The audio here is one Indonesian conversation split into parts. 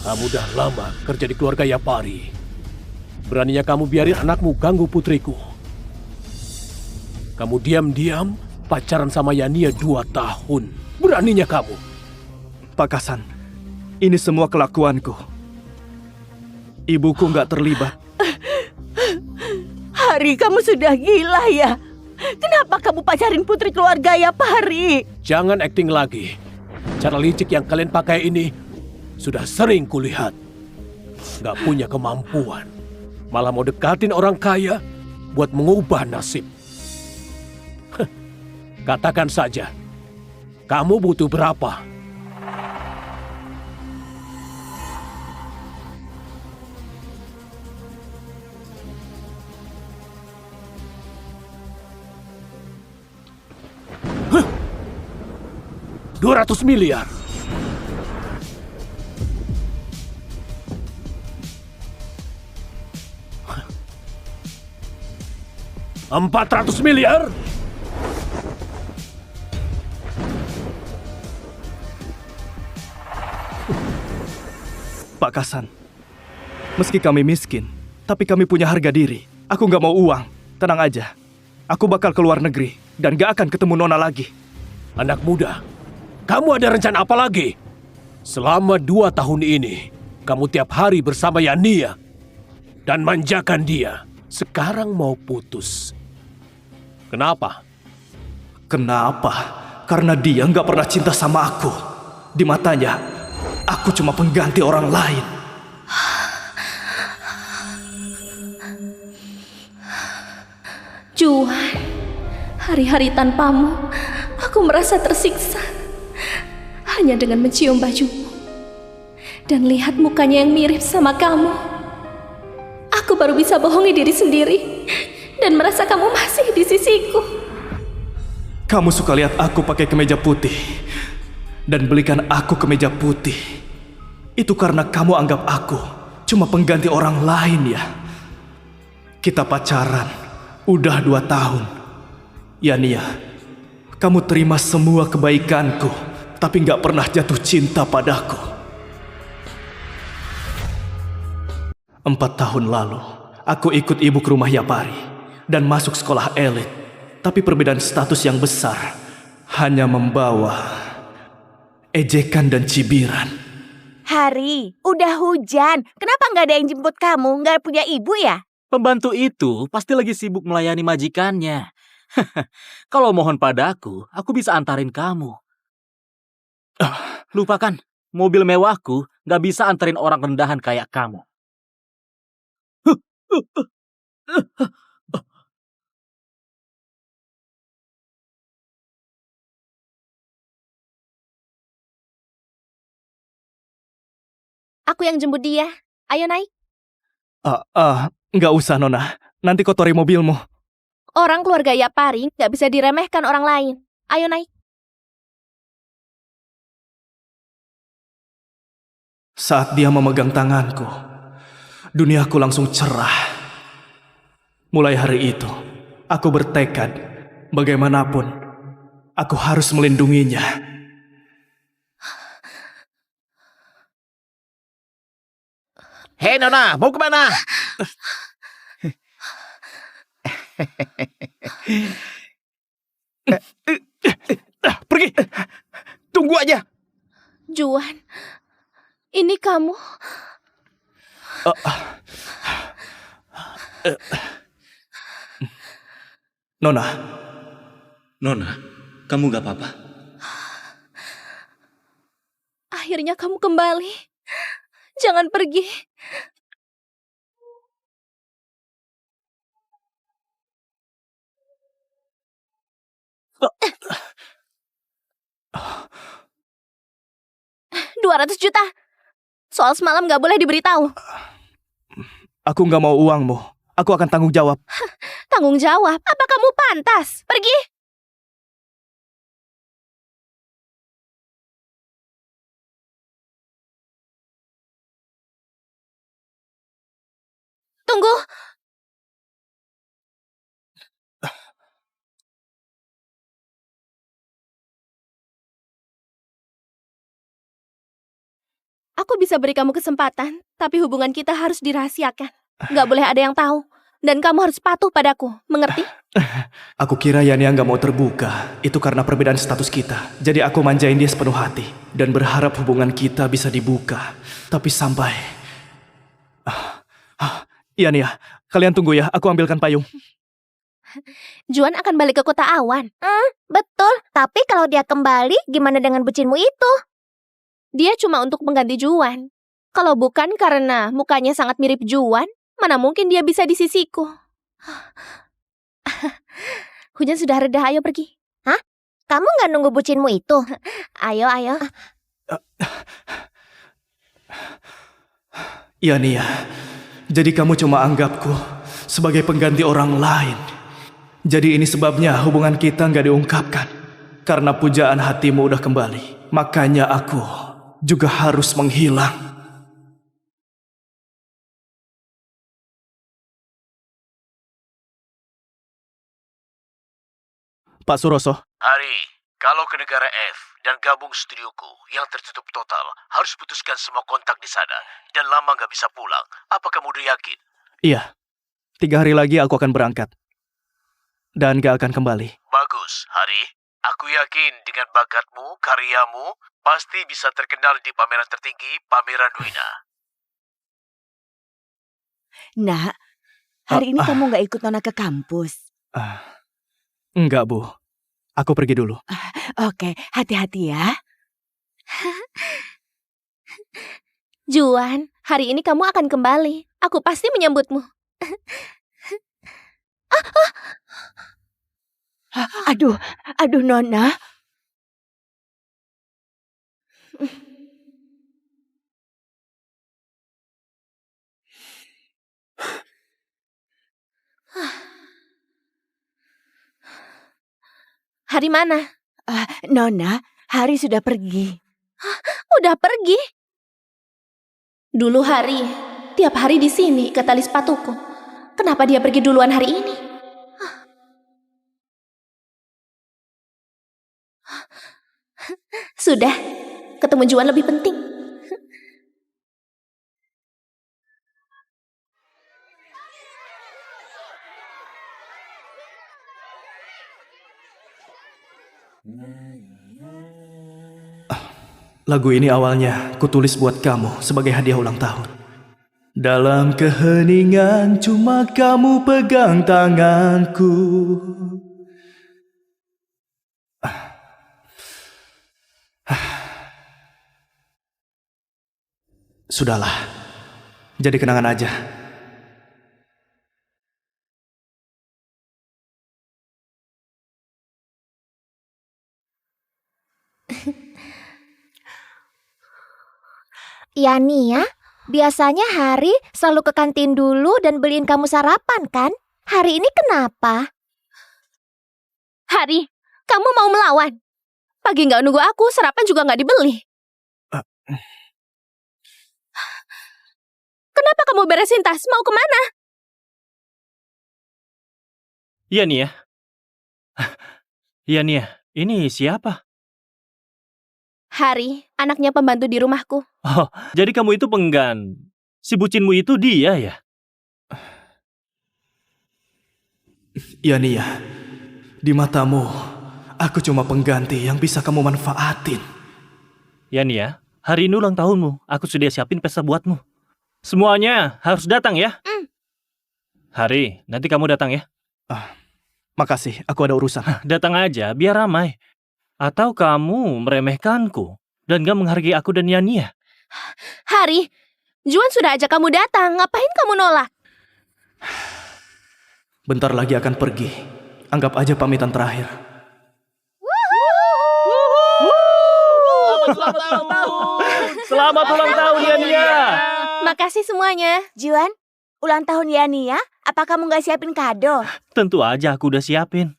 Kamu udah lama kerja di keluarga Yapari. Beraninya kamu biarin anakmu ganggu putriku. Kamu diam-diam pacaran sama Yania 2 tahun. Beraninya kamu. Pak Kasan, ini semua kelakuanku. Ibuku nggak terlibat. Hari, kamu sudah gila ya? Kenapa kamu pacarin putri keluarga Yapari? Jangan akting lagi. Cara licik yang kalian pakai ini sudah sering kulihat. Gak punya kemampuan. Malah mau dekatin orang kaya buat mengubah nasib. Katakan saja, kamu butuh berapa? Huh? 200 miliar. Huh? 400 miliar? Pak Kasan, meski kami miskin, tapi kami punya harga diri. Aku nggak mau uang. Tenang aja. Aku bakal ke luar negeri dan gak akan ketemu Nona lagi. Anak muda, kamu ada rencana apa lagi? Selama 2 tahun ini, kamu tiap hari bersama Yania dan manjakan dia. Sekarang mau putus. Kenapa? Kenapa? Karena dia nggak pernah cinta sama aku. Di matanya, aku cuma pengganti orang lain. Juan, hari-hari tanpamu, aku merasa tersiksa. Hanya dengan mencium bajumu dan lihat mukanya yang mirip sama kamu, aku baru bisa bohongi diri sendiri dan merasa kamu masih di sisiku. Kamu suka lihat aku pakai kemeja putih dan belikan aku kemeja putih. Itu karena kamu anggap aku cuma pengganti orang lain ya. Kita pacaran udah 2 tahun. Ya Nia, kamu terima semua kebaikanku, tapi gak pernah jatuh cinta padaku. 4 tahun lalu, aku ikut ibu ke rumah Yapari dan masuk sekolah elit. Tapi perbedaan status yang besar hanya membawa ejekan dan cibiran. Hari, udah hujan. Kenapa nggak ada yang jemput kamu? Nggak punya ibu ya? Pembantu itu pasti lagi sibuk melayani majikannya. Kalau mohon padaku, aku bisa antarin kamu. Lupakan, mobil mewahku gak bisa antarin orang rendahan kayak kamu. Aku yang jemput dia. Ayo naik. Nggak usah Nona, nanti kotori mobilmu. Orang keluarga Yapari nggak bisa diremehkan orang lain. Ayo naik. Saat dia memegang tanganku, duniaku langsung cerah. Mulai hari itu, aku bertekad, bagaimanapun, aku harus melindunginya. Hei Nona, mau kemana? Pergi! Tunggu aja! Juan, ini kamu. Nona, Nona, kamu gak apa-apa? Akhirnya kamu kembali. Jangan pergi. $200 juta. Soal semalam nggak boleh diberitahu. aku nggak mau uangmu. Aku akan tanggung jawab. Tanggung jawab? Apa kamu pantas? Pergi. Tunggu. Aku Aku bisa beri kamu kesempatan, tapi hubungan kita harus dirahasiakan. Nggak boleh ada yang tahu. Dan kamu harus patuh padaku, mengerti? Aku kira Yania nggak mau terbuka. Itu karena perbedaan status kita. Jadi aku manjain dia sepenuh hati. Dan berharap hubungan kita bisa dibuka. Tapi sampai... Yania, kalian tunggu ya. Aku ambilkan payung. Juan akan balik ke kota awan. Betul. Tapi kalau dia kembali, gimana dengan bucinmu itu? Dia cuma untuk mengganti Juan. Kalau bukan karena mukanya sangat mirip Juan, mana mungkin dia bisa di sisiku. Hujan sudah reda, ayo pergi. Hah? Kamu nggak nunggu bucinmu itu? Ayo. Yania, jadi kamu cuma anggapku sebagai pengganti orang lain. Jadi ini sebabnya hubungan kita nggak diungkapkan. Karena pujaan hatimu udah kembali. Makanya aku juga harus menghilang. Pak Suroso. Hari, kalau ke negara F dan gabung studioku yang tertutup total, harus putuskan semua kontak di sana. Dan lama nggak bisa pulang. Apa kamu udah yakin? Iya, 3 hari lagi aku akan berangkat. Dan gak akan kembali. Bagus, Hari. Aku yakin dengan bakatmu, karyamu, pasti bisa terkenal di pameran tertinggi, Pameran Duina. Nak, hari ini kamu nggak ikut Nona ke kampus. Enggak, Bu. Aku pergi dulu. Oke, hati-hati ya. Juan, hari ini kamu akan kembali. Aku pasti menyambutmu. Aduh Nona. Hari mana? Nona, Hari sudah pergi. Udah pergi? Dulu Hari, tiap hari di sini ikat tali sepatuku. Kenapa dia pergi duluan hari ini? Sudah, ketemu Juan lebih penting. Lagu ini awalnya kutulis buat kamu sebagai hadiah ulang tahun. Dalam keheningan cuma kamu pegang tanganku. Sudahlah, jadi kenangan aja. Nia, biasanya Hari selalu ke kantin dulu dan beliin kamu sarapan kan? Hari ini kenapa? Hari, kamu mau melawan? Pagi nggak nunggu aku, sarapan juga nggak dibeli. Kenapa kamu beresin tas? Mau kemana? Iya nih ya. Iya nih ya. Ini siapa? Hari, anaknya pembantu di rumahku. Oh, jadi kamu itu penggan. Si bucinmu itu dia ya? Ya Nia, di matamu, aku cuma pengganti yang bisa kamu manfaatin. Ya nih ya, hari ini ulang tahunmu. Aku sudah siapin pesta buatmu. Semuanya harus datang ya. Hari, nanti kamu datang ya. Makasih, aku ada urusan. Datang aja, biar ramai. Atau kamu meremehkanku dan gak menghargai aku dan Yania. Hari, Juan sudah ajak kamu datang. Ngapain kamu nolak? Bentar lagi akan pergi. Anggap aja pamitan terakhir. Selamat ulang tahun Yania. Makasih semuanya. Juan, ulang tahun Nia, apa kamu nggak siapin kado? Tentu aja aku udah siapin.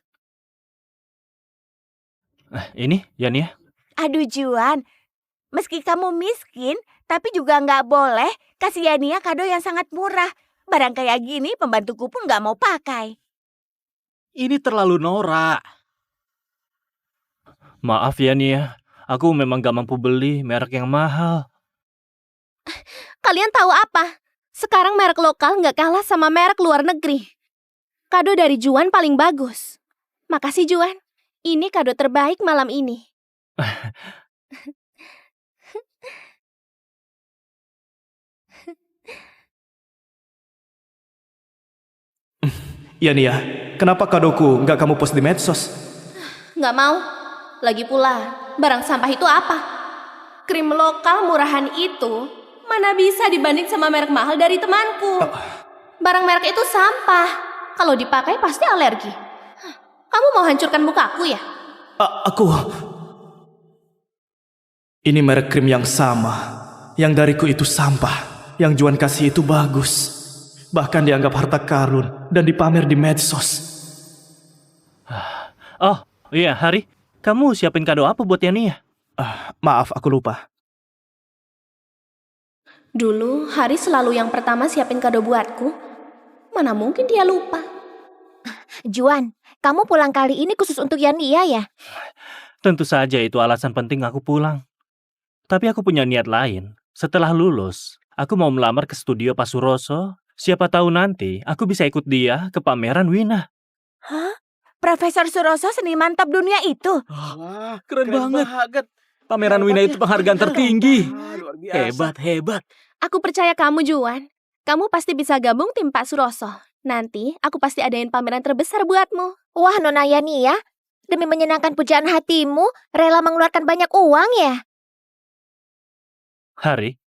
Ini Yania. Aduh Juan, meski kamu miskin, tapi juga nggak boleh kasih Nia kado yang sangat murah. Barang kayak gini pembantuku pun nggak mau pakai. Ini terlalu norak. Maaf ya Nia, aku memang gak mampu beli merek yang mahal. Kalian tahu apa? Sekarang merek lokal nggak kalah sama merek luar negeri. Kado dari Juan paling bagus. Makasih Juan. Ini kado terbaik malam ini. Ya Nia, kenapa kadoku nggak kamu post di medsos? Nggak mau. Lagi pula, barang sampah itu apa? Krim lokal murahan itu mana bisa dibanding sama merek mahal dari temanku. Barang merek itu sampah. Kalau dipakai pasti alergi. Kamu mau hancurkan mukaku ya? Ini merek krim yang sama. Yang dariku itu sampah. Yang Juan kasih itu bagus. Bahkan dianggap harta karun dan dipamer di medsos. Oh, iya, Hari. Kamu siapin kado apa buat Yani ya? Maaf, aku lupa. Dulu, Hari selalu yang pertama siapin kado buatku. Mana mungkin dia lupa. Juan, kamu pulang kali ini khusus untuk Yania ya? Tentu saja itu alasan penting aku pulang. Tapi aku punya niat lain. Setelah lulus, aku mau melamar ke studio Pak Suroso. Siapa tahu nanti aku bisa ikut dia ke pameran Wina. Hah? Profesor Suroso seniman top dunia itu? Wah, keren banget. Pameran Wina itu penghargaan tertinggi. Hebat, hebat. Aku percaya kamu, Juan. Kamu pasti bisa gabung tim Pak Suroso. Nanti aku pasti adain pameran terbesar buatmu. Wah, Nona Yania, demi menyenangkan pujaan hatimu, rela mengeluarkan banyak uang ya? Hari,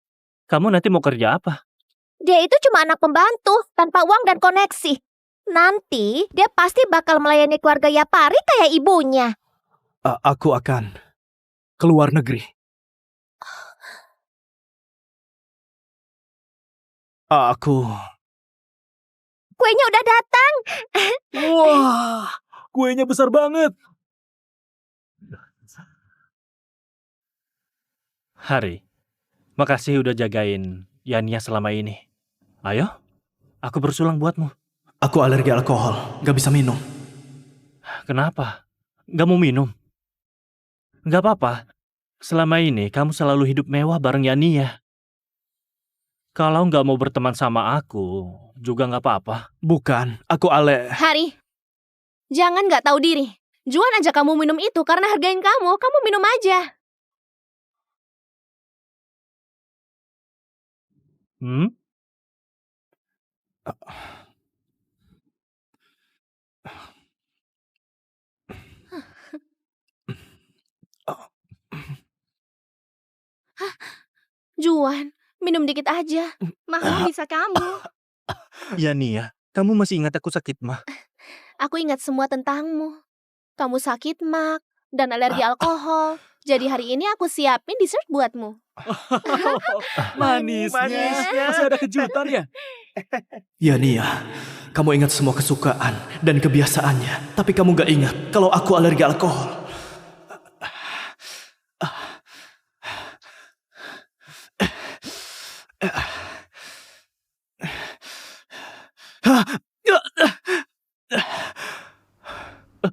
kamu nanti mau kerja apa? Dia itu cuma anak pembantu, tanpa uang dan koneksi. Nanti dia pasti bakal melayani keluarga Yapari kayak ibunya. Aku akan ke luar negeri. Kuenya udah datang. Wah, kuenya besar banget. Hari, makasih udah jagain Yania selama ini. Ayo, aku bersulang buatmu. Aku alergi alkohol, gak bisa minum. Kenapa? Gak mau minum? Gak apa-apa. Selama ini kamu selalu hidup mewah bareng Yania. Kalau gak mau berteman sama aku, juga gak apa-apa. Bukan, aku Hari, jangan gak tahu diri. Juan ajak kamu minum itu karena hargain kamu minum aja. Juan, minum dikit aja. Mahal bisa kamu. Yania, kamu masih ingat aku sakit mah? Aku ingat semua tentangmu. Kamu sakit mak dan alergi alkohol. Jadi hari ini aku siapin dessert buatmu. Manisnya. Masih ada kejutan ya? Ya Nia, kamu ingat semua kesukaan dan kebiasaannya. Tapi kamu gak ingat kalau aku alergi alkohol.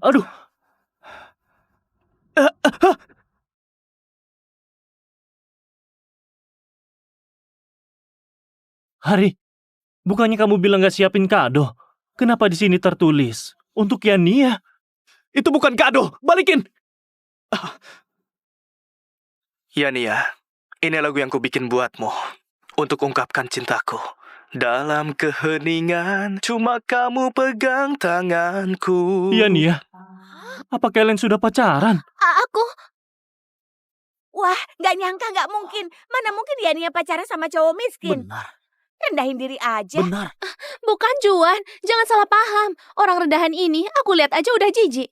Aduh. Hari, bukannya kamu bilang gak siapin kado? Kenapa di sini tertulis untuk Yania? Itu bukan kado, balikin! Ya Nia, ini lagu yang kubikin buatmu. Untuk ungkapkan cintaku. Dalam keheningan, cuma kamu pegang tanganku. Yania, apa kalian sudah pacaran? Aku... Wah, gak nyangka, gak mungkin. Mana mungkin Yania pacaran sama cowok miskin? Benar, Rendahin diri aja. benar. Bukan Juan, jangan salah paham. Orang rendahan ini aku lihat aja udah jijik.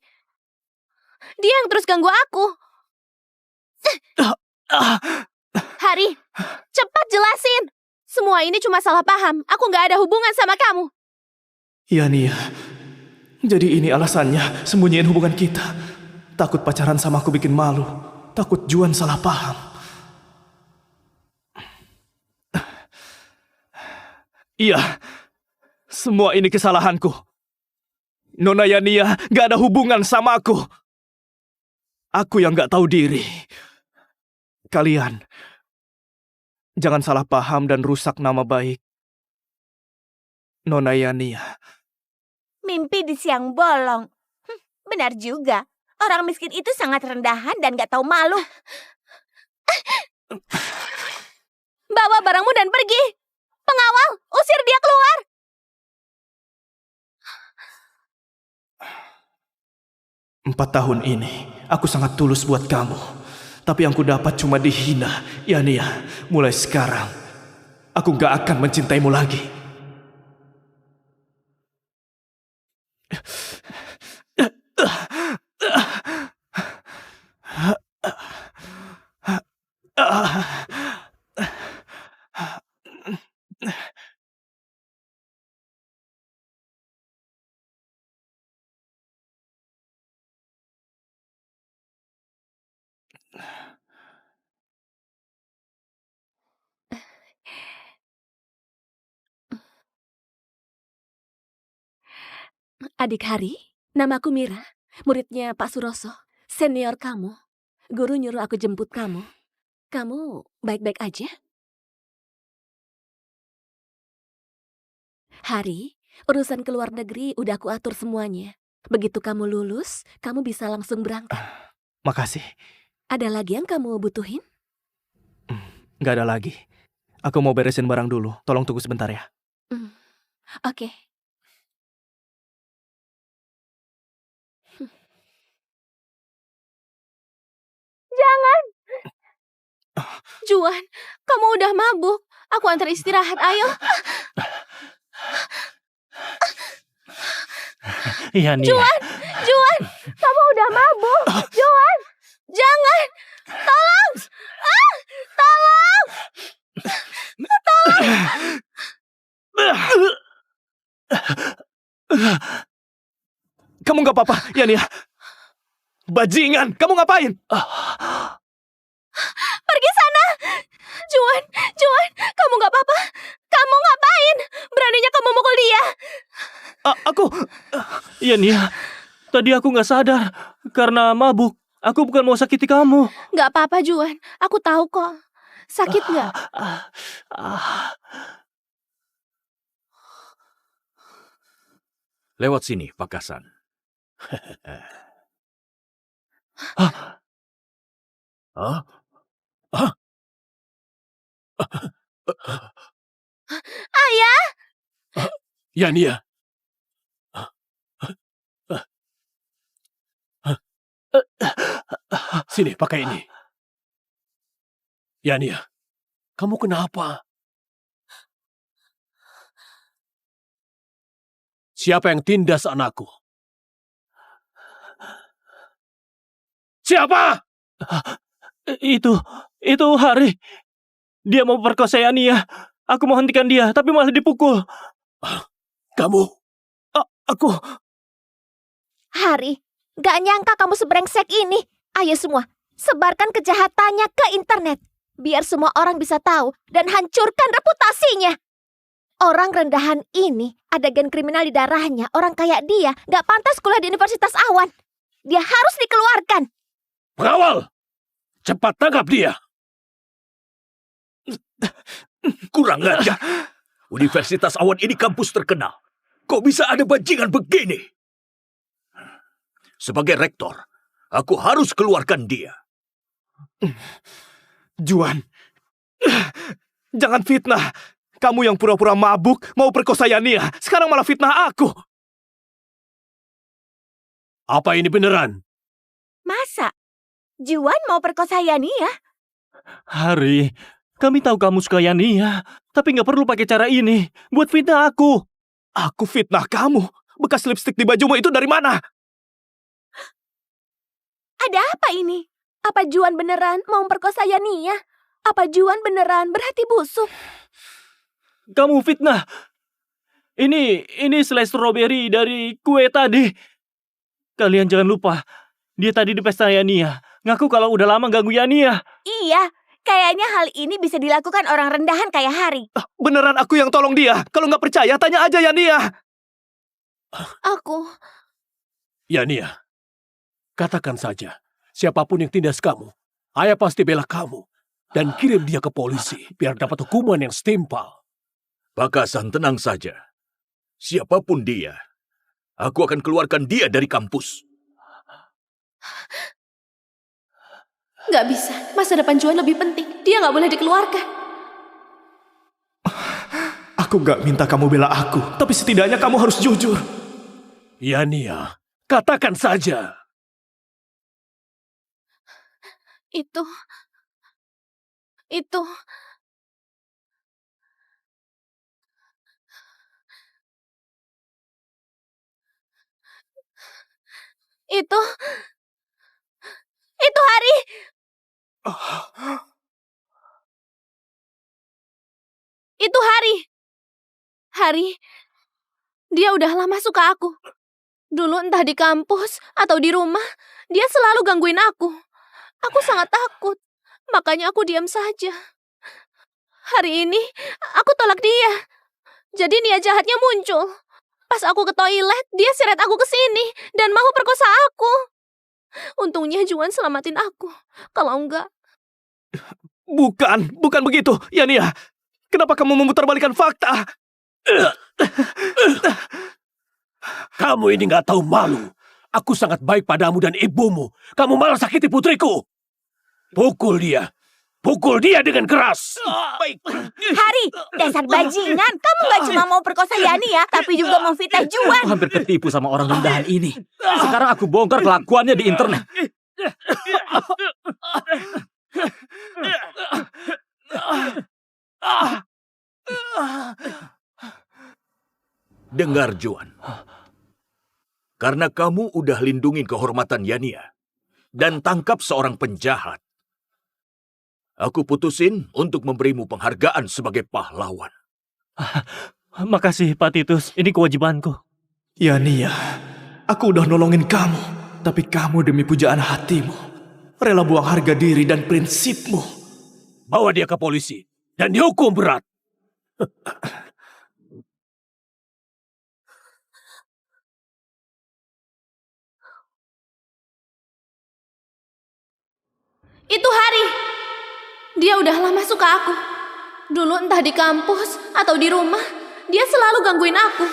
Dia yang terus ganggu aku. Hari, cepat jelasin. Semua ini cuma salah paham. Aku gak ada hubungan sama kamu. Ya Nia, jadi ini alasannya sembunyiin hubungan kita. Takut pacaran sama aku bikin malu. Takut Juan salah paham. Iya, semua ini kesalahanku. Nona Yania gak ada hubungan sama aku. Aku yang gak tahu diri. Kalian Jangan salah paham dan rusak nama baik Nona Yani. Mimpi di siang bolong. Benar juga. Orang miskin itu sangat rendahan dan gak tahu malu. Bawa barangmu dan pergi. Pengawal, usir dia keluar. 4 tahun ini, aku sangat tulus buat kamu. Tapi yang ku dapat cuma dihina. Yani, mulai sekarang, aku gak akan mencintaimu lagi. Adik Hari, namaku Mira, muridnya Pak Suroso, senior kamu. Guru nyuruh aku jemput kamu. Kamu baik-baik aja? Hari, urusan ke luar negeri udah aku atur semuanya. Begitu kamu lulus, kamu bisa langsung berangkat. Makasih. Ada lagi yang kamu butuhin? Gak ada lagi. Aku mau beresin barang dulu. Tolong tunggu sebentar ya. Oke. Jangan! Juan, kamu udah mabuk. Aku antar istirahat, ayo. Yani. Juan, kamu udah mabuk. Juan, jangan. Tolong. Tolong. Kamu gak apa-apa, Yani. Bajingan, kamu ngapain? Pergi sana. Juan, kamu gak apa-apa. Kamu ngapain? Beraninya kamu mukul dia. Aku... Yani, tadi aku nggak sadar karena mabuk. Aku bukan mau sakiti kamu. Gak apa-apa, Juan. Aku tahu kok. Sakit nggak? Lewat sini, Pak Hasan. Hah? Hah? Ayah! Yani. Sini, pakai ini. Yani, kamu kenapa? Siapa yang tindas anakku? Siapa? Itu Hari. Dia mau perkosa Ania. Aku mau hentikan dia, tapi malah dipukul. Kamu? Aku... Hari, gak nyangka kamu sebrengsek ini. Ayo semua, sebarkan kejahatannya ke internet. Biar semua orang bisa tahu dan hancurkan reputasinya. Orang rendahan ini, ada gen kriminal di darahnya. Orang kayak dia gak pantas kuliah di Universitas Awan. Dia harus dikeluarkan. Pengawal! Cepat tangkap dia! Kurang ajar. Universitas Awan ini kampus terkenal. Kok bisa ada bajingan begini? Sebagai rektor, aku harus keluarkan dia. Juan, jangan fitnah. Kamu yang pura-pura mabuk mau perkosa Yani. Sekarang malah fitnah aku. Apa ini beneran? Masa? Juan mau perkosa Yani? Hari, kami tahu kamu suka Yania, tapi nggak perlu pakai cara ini buat fitnah aku. Aku fitnah kamu. Bekas lipstik di bajumu itu dari mana? Ada apa ini? Apa Juan beneran mau memperkosa Yani? Apa Juan beneran berhati busuk? Kamu fitnah. Ini selai stroberi dari kue tadi. Kalian jangan lupa, dia tadi di pesta Yania. Ngaku kalau udah lama ganggu Yania. Iya, kayaknya hal ini bisa dilakukan orang rendahan kayak Hari. Beneran aku yang tolong dia. Kalau nggak percaya, tanya aja Yani. Aku... Yani, katakan saja, siapapun yang tindas kamu, ayah pasti bela kamu. dan kirim dia ke polisi biar dapat hukuman yang setimpal. Bakasan, tenang saja. Siapapun dia, aku akan keluarkan dia dari kampus. Nggak bisa, masa depan Juan lebih penting. Dia nggak boleh dikeluarkan. Aku gak minta kamu bela aku, tapi setidaknya kamu harus jujur. Yania, katakan saja. Itu... Itu Hari. Itu Hari. Hari. Dia udah lama suka aku. Dulu entah di kampus atau di rumah, dia selalu gangguin aku. Aku sangat takut. Makanya aku diam saja. Hari ini, aku tolak dia. Jadi niat jahatnya muncul. Pas aku ke toilet, dia seret aku ke sini dan mau perkosa aku. Untungnya Juan selamatin aku. Kalau enggak... Bukan begitu, Yania. Kenapa kamu memutarbalikkan fakta? Kamu ini nggak tahu malu. Aku sangat baik padamu dan ibumu. Kamu malah sakiti putriku. Pukul dia. Pukul dia dengan keras. Baik. Hari, dasar bajingan. Kamu gak cuma mau perkosa Yania, tapi juga mau fitnah Juan. Aku hampir ketipu sama orang rendahan ini. Sekarang aku bongkar kelakuannya di internet. Dengar, Juan. Karena kamu udah lindungin kehormatan Yania dan tangkap seorang penjahat, aku putusin untuk memberimu penghargaan sebagai pahlawan. Makasih, Pak Titus. Ini kewajibanku. Yania, aku udah nolongin kamu, tapi kamu demi pujaan hatimu rela buang harga diri dan prinsipmu. Bawa dia ke polisi dan dihukum berat. Itu Hari. Dia udah lama suka aku. Dulu entah di kampus atau di rumah, dia selalu gangguin aku.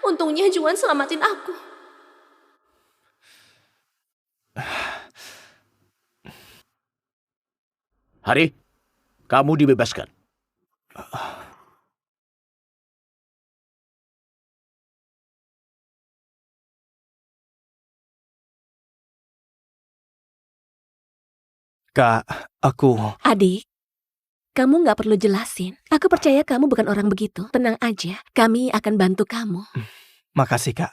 Untungnya Juan selamatin aku. Hari, kamu dibebaskan. Kak, aku... Adik, kamu nggak perlu jelasin. Aku percaya kamu bukan orang begitu. Tenang aja, kami akan bantu kamu. Makasih, Kak.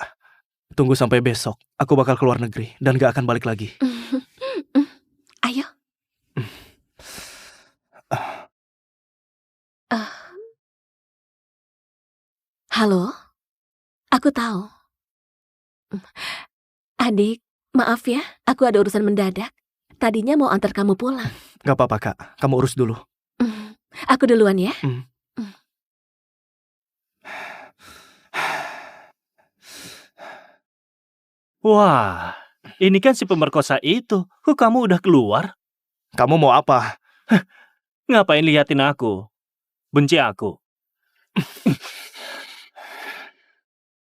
Tunggu sampai besok. Aku bakal keluar negeri dan gak akan balik lagi. Ayo. Halo? Aku tahu. Adik, maaf ya, aku ada urusan mendadak. Tadinya mau antar kamu pulang. Gak apa-apa, Kak. Kamu urus dulu. Aku duluan ya. Wah, ini kan si pemerkosa itu. Kok kamu udah keluar? Kamu mau apa? Ngapain liatin aku? Benci aku?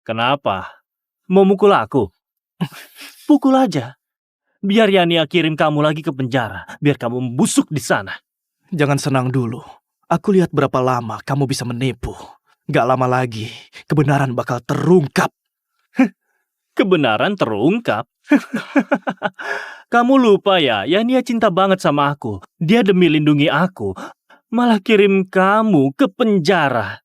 Kenapa? Mau mukul aku? Pukul aja. Biar Yania kirim kamu lagi ke penjara. Biar kamu membusuk di sana. Jangan senang dulu. Aku lihat berapa lama kamu bisa menipu. Gak lama lagi, kebenaran bakal terungkap. Kebenaran terungkap? Kamu lupa ya, Yania cinta banget sama aku. Dia demi lindungi aku, malah kirim kamu ke penjara.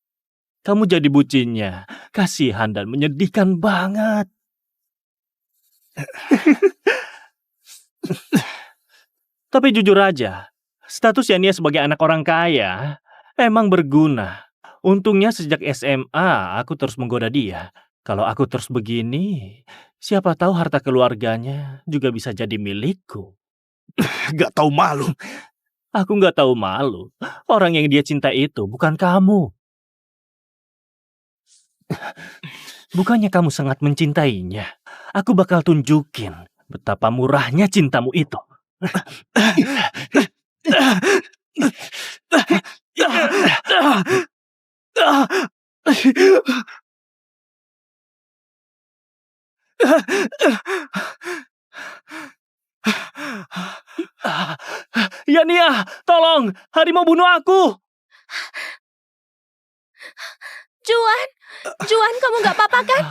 Kamu jadi bucinnya. Kasihan dan menyedihkan banget. Tapi jujur aja, status Yania sebagai anak orang kaya emang berguna. Untungnya sejak SMA aku terus menggoda dia. Kalau aku terus begini, siapa tahu harta keluarganya juga bisa jadi milikku. Gak tahu malu. Aku gak tahu malu. Orang yang dia cinta itu bukan kamu. Bukannya kamu sangat mencintainya. Aku bakal tunjukin betapa murahnya cintamu itu. Yani, tolong! Hari mau bunuh aku! Juan, Juan, kamu nggak apa-apa kan?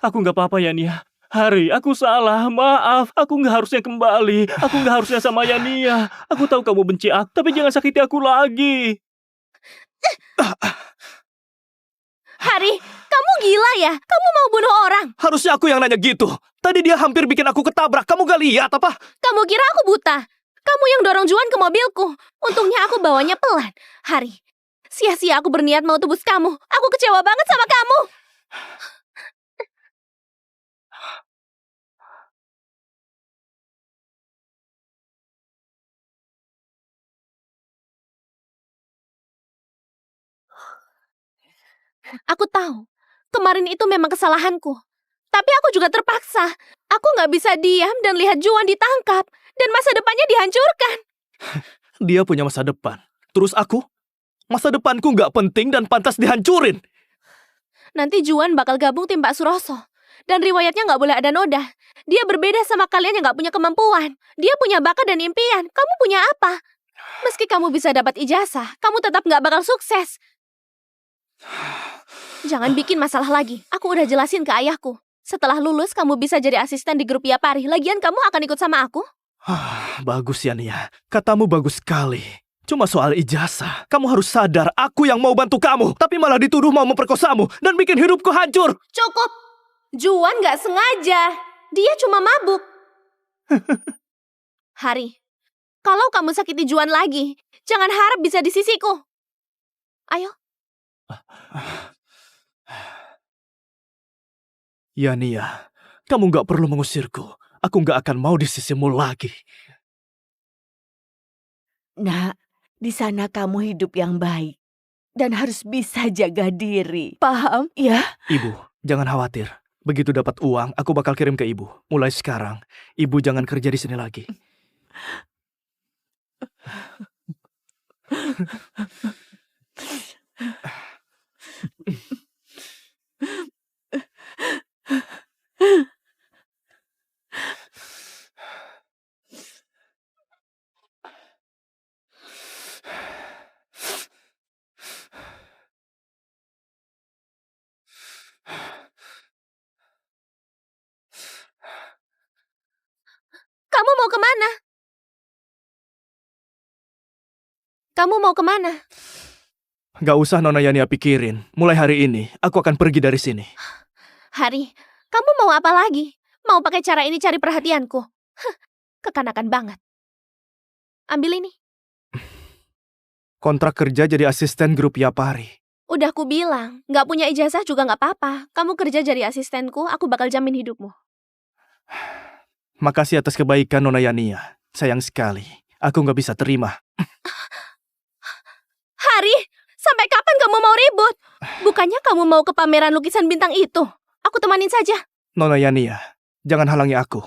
Aku nggak apa-apa, Yani. Hari, aku salah. Maaf, aku nggak harusnya kembali. Aku nggak harusnya sama Yani. Aku tahu kamu benci aku, tapi jangan sakiti aku lagi. Hari, kamu gila ya? Kamu mau bunuh orang? Harusnya aku yang nanya gitu. Tadi dia hampir bikin aku ketabrak. Kamu gak lihat apa? Kamu kira aku buta? Kamu yang dorong Juan ke mobilku. Untungnya aku bawanya pelan. Hari, sia-sia aku berniat mau tebus kamu. Aku kecewa banget sama kamu. Aku tahu, kemarin itu memang kesalahanku. Tapi aku juga terpaksa. Aku nggak bisa diam dan lihat Juan ditangkap. Dan masa depannya dihancurkan. Dia punya masa depan. Terus aku? Masa depanku gak penting dan pantas dihancurin. Nanti Juan bakal gabung tim Pak Suroso. Dan riwayatnya nggak boleh ada noda. Dia berbeda sama kalian yang nggak punya kemampuan. Dia punya bakat dan impian. Kamu punya apa? Meski kamu bisa dapat ijazah, kamu tetap nggak bakal sukses. Jangan bikin masalah lagi. Aku udah jelasin ke ayahku. Setelah lulus, kamu bisa jadi asisten di grup Yapari. Lagian kamu akan ikut sama aku? Bagus, Yani. Katamu bagus sekali. Cuma soal ijazah, kamu harus sadar aku yang mau bantu kamu. Tapi malah dituduh mau memperkosamu dan bikin hidupku hancur. Cukup. Juan nggak sengaja. Dia cuma mabuk. Hari, kalau kamu sakiti Juan lagi, jangan harap bisa di sisiku. Ayo. Yani, kamu gak perlu mengusirku. Aku gak akan mau di sisimu lagi. Nak, di sana kamu hidup yang baik. Dan harus bisa jaga diri. Paham, ya? Ibu, jangan khawatir. Begitu dapat uang, aku bakal kirim ke ibu. Mulai sekarang, ibu jangan kerja di sini lagi. Kamu mau kemana? Kamu mau kemana? Gak usah Nona Yani pikirin. Mulai hari ini, aku akan pergi dari sini. Hari, kamu mau apa lagi? Mau pakai cara ini cari perhatianku? Kekanakan banget. Ambil ini. Kontrak kerja jadi asisten grup Yapari. Udah aku bilang, nggak punya ijazah juga nggak apa-apa. Kamu kerja jadi asistenku, aku bakal jamin hidupmu. Makasih atas kebaikan Nona Yani. Sayang sekali, aku gak bisa terima. Hari, sampai kapan kamu mau ribut? Bukannya kamu mau ke pameran lukisan bintang itu? Aku temanin saja. Nona Yani, jangan halangi aku.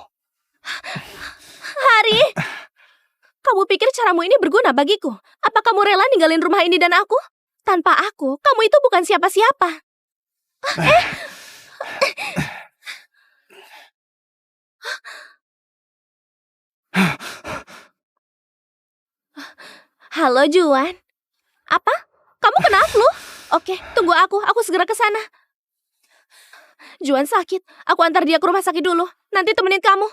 Hari, kamu pikir caramu ini berguna bagiku? Apa kamu rela ninggalin rumah ini dan aku? Tanpa aku, kamu itu bukan siapa-siapa. Halo Juan. Apa? Kamu kena flu? Oke, tunggu aku segera ke sana. Juan sakit, aku antar dia ke rumah sakit dulu. Nanti temenin kamu.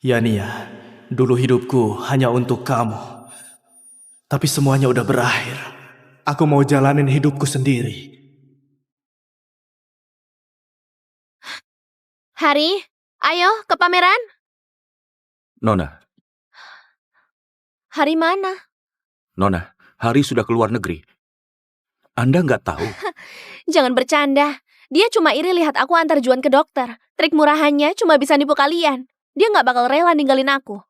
Yani, dulu hidupku hanya untuk kamu. Tapi semuanya udah berakhir. Aku mau jalanin hidupku sendiri. Hari, ayo ke pameran. Nona, Hari mana? Nona, Hari sudah keluar negeri. Anda nggak tahu? Jangan bercanda. Dia cuma iri lihat aku antar Juan ke dokter. Trik murahannya cuma bisa nipu kalian. Dia nggak bakal rela ninggalin aku.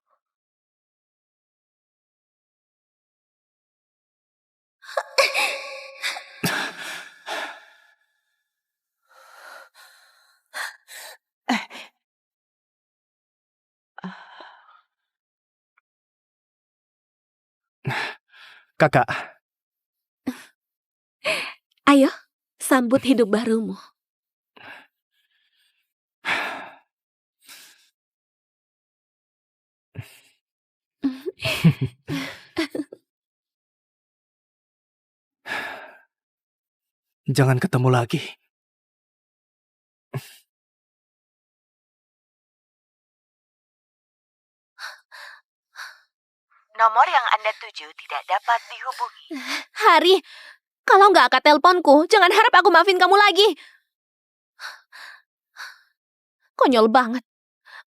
Kakak, Ayo, sambut hidup barumu. jangan ketemu lagi. Nomor yang Anda tuju tidak dapat dihubungi. Hari, kalau nggak angkat teleponku, jangan harap aku maafin kamu lagi. Konyol banget.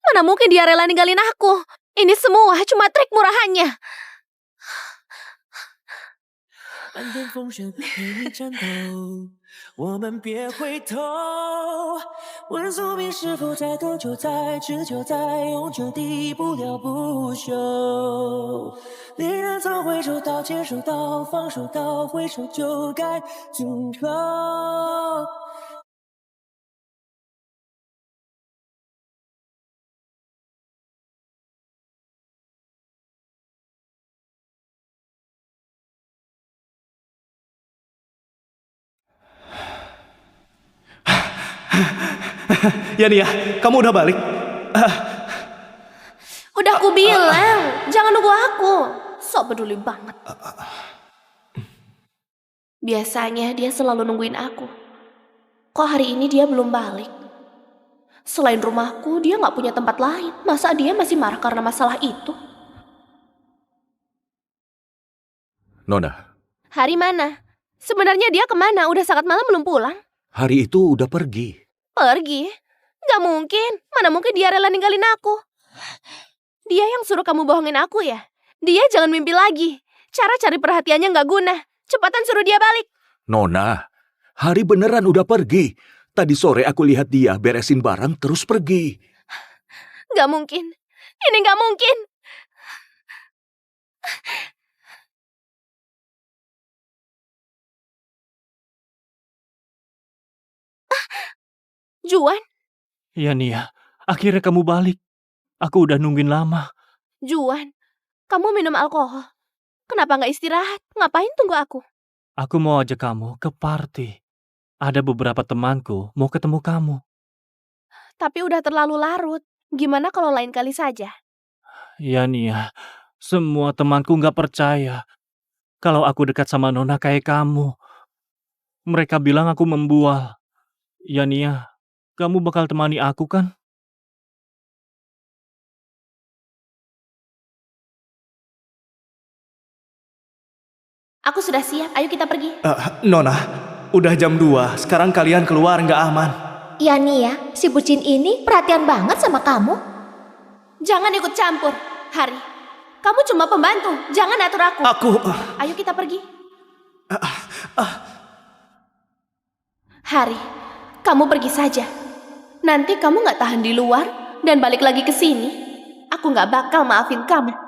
Mana mungkin dia rela ninggalin aku. Ini semua cuma trik murahannya. 漫天风声陪你颤抖，我们别回头。问宿命是否在多久，在持久，在永久地不了不朽。恋人从回首到接受到放手到回首，就该足够。 Yani, kamu udah balik? Udah aku bilang, jangan nunggu aku. Sok peduli banget. Biasanya dia selalu nungguin aku. Kok hari ini dia belum balik? Selain rumahku, dia nggak punya tempat lain. Masa dia masih marah karena masalah itu? Nona, Hari mana? Sebenarnya dia kemana? Udah sangat malam belum pulang? hari itu udah pergi. Pergi? Gak mungkin. Mana mungkin dia rela ninggalin aku? Dia yang suruh kamu bohongin aku ya? Dia jangan mimpi lagi. Cara cari perhatiannya gak guna. Cepatan suruh dia balik. Nona, hari beneran udah pergi. Tadi sore aku lihat dia beresin barang terus pergi. Gak mungkin. Ini gak mungkin. Juan? Yani, akhirnya kamu balik. Aku udah nungguin lama. Juan, kamu minum alkohol. Kenapa gak istirahat? Ngapain tunggu aku? Aku mau ajak kamu ke party. Ada beberapa temanku mau ketemu kamu. Tapi udah terlalu larut. Gimana kalau lain kali saja? Yani, semua temanku gak percaya kalau aku dekat sama Nona kayak kamu. Mereka bilang aku membual. Yani, kamu bakal temani aku kan? Aku sudah siap, ayo kita pergi. Nona, udah jam 2. Sekarang kalian keluar nggak aman. Ya nih ya, si bucin ini perhatian banget sama kamu. Jangan ikut campur, Hari. Kamu cuma pembantu, jangan atur aku. Ayo kita pergi. Hari, kamu pergi saja. Nanti kamu gak tahan di luar dan balik lagi ke sini. Aku gak bakal maafin kamu.